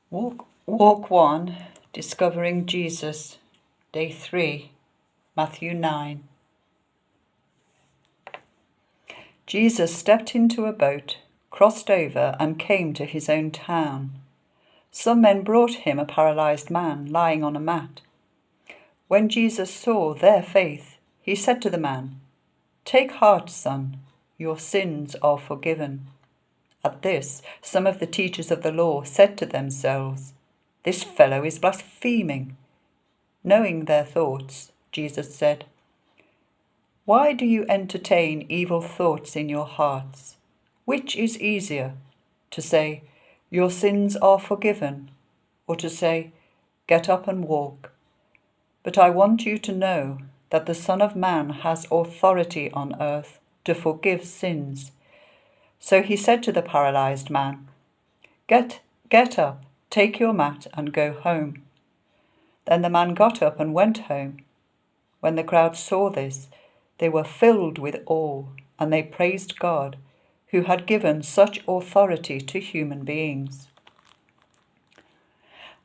Walk 1, Discovering Jesus, Day 3, Matthew 9. Jesus stepped into a boat, crossed over, and came to his own town. Some men brought him a paralyzed man lying on a mat. When Jesus saw their faith, he said to the man, "Take heart, son, your sins are forgiven." At this, some of the teachers of the law said to themselves, "This fellow is blaspheming." Knowing their thoughts, Jesus said, "Why do you entertain evil thoughts in your hearts? Which is easier, to say, 'Your sins are forgiven,' or to say, 'Get up and walk'? But I want you to know that the Son of Man has authority on earth to forgive sins." So he said to the paralyzed man, Get up, take your mat and go home." Then the man got up and went home. When the crowd saw this, they were filled with awe, and they praised God, who had given such authority to human beings.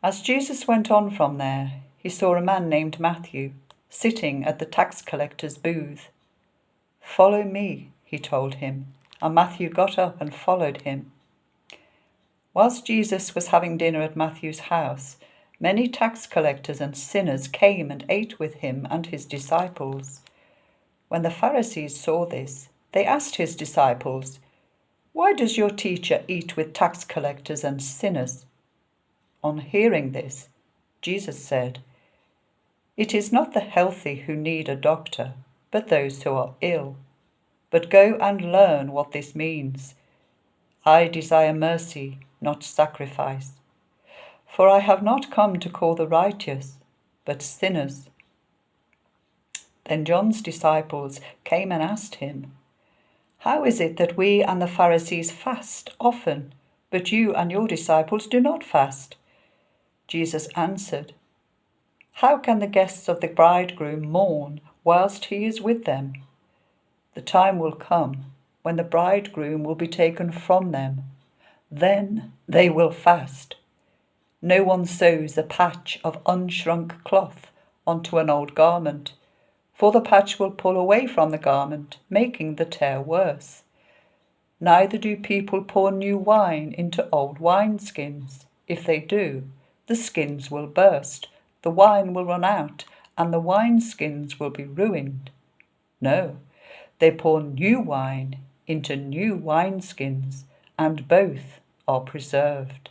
As Jesus went on from there, he saw a man named Matthew sitting at the tax collector's booth. "Follow me," he told him, and Matthew got up and followed him. Whilst Jesus was having dinner at Matthew's house, many tax collectors and sinners came and ate with him and his disciples. When the Pharisees saw this, they asked his disciples, "Why does your teacher eat with tax collectors and sinners?" On hearing this, Jesus said, "It is not the healthy who need a doctor, but those who are ill. But go and learn what this means. I desire mercy, not sacrifice. For I have not come to call the righteous, but sinners." Then John's disciples came and asked him, "How is it that we and the Pharisees fast often, but you and your disciples do not fast?" Jesus answered, "How can the guests of the bridegroom mourn whilst he is with them? The time will come when the bridegroom will be taken from them. Then they will fast. No one sews a patch of unshrunk cloth onto an old garment, for the patch will pull away from the garment, making the tear worse. Neither do people pour new wine into old wineskins. If they do, the skins will burst, the wine will run out, and the wineskins will be ruined. No, they pour new wine into new wineskins, and both are preserved."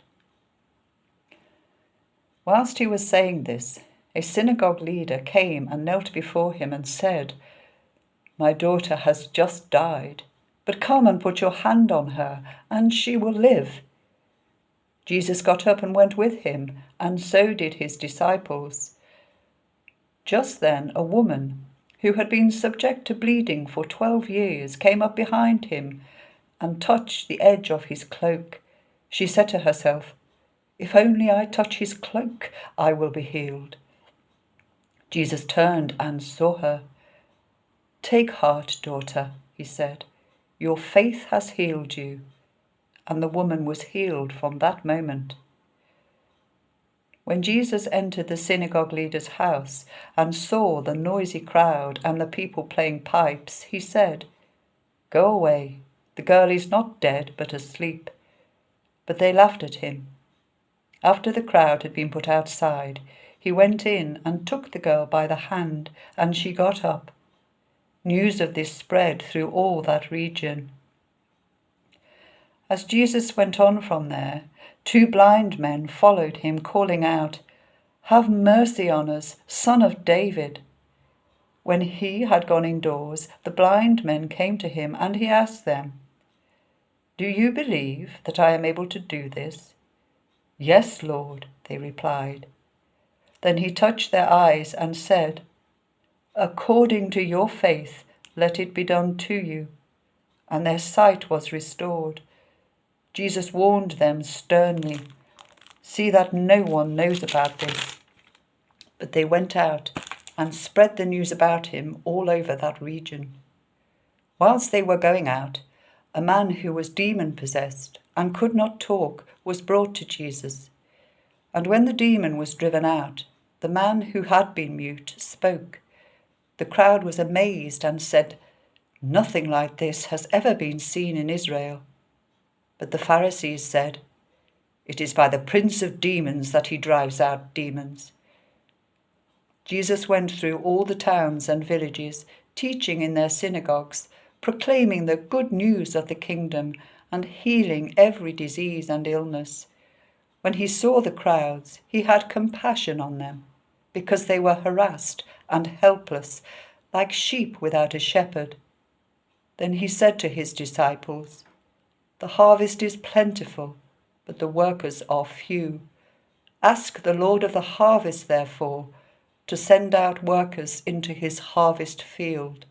Whilst he was saying this, a synagogue leader came and knelt before him and said, "My daughter has just died, but come and put your hand on her, and she will live." Jesus got up and went with him, and so did his disciples. Just then a woman, who had been subject to bleeding for 12 years, came up behind him and touched the edge of his cloak. She said to herself, "If only I touch his cloak, I will be healed." Jesus turned and saw her. "Take heart, daughter," he said. "Your faith has healed you." And the woman was healed from that moment. When Jesus entered the synagogue leader's house and saw the noisy crowd and the people playing pipes, he said, "Go away, the girl is not dead but asleep." But they laughed at him. After the crowd had been put outside, he went in and took the girl by the hand, and she got up. News of this spread through all that region. As Jesus went on from there, 2 blind men followed him, calling out, "Have mercy on us, Son of David." When he had gone indoors, the blind men came to him, and he asked them, "Do you believe that I am able to do this?" "Yes, Lord," they replied. Then he touched their eyes and said, "According to your faith, let it be done to you." And their sight was restored. Jesus warned them sternly, "See that no one knows about this." But they went out and spread the news about him all over that region. Whilst they were going out, a man who was demon-possessed and could not talk was brought to Jesus. And when the demon was driven out, the man who had been mute spoke. The crowd was amazed and said, "Nothing like this has ever been seen in Israel." But the Pharisees said, "It is by the prince of demons that he drives out demons." Jesus went through all the towns and villages, teaching in their synagogues, proclaiming the good news of the kingdom and healing every disease and illness. When he saw the crowds, he had compassion on them, because they were harassed and helpless, like sheep without a shepherd. Then he said to his disciples, "The harvest is plentiful, but the workers are few. Ask the Lord of the harvest, therefore, to send out workers into his harvest field."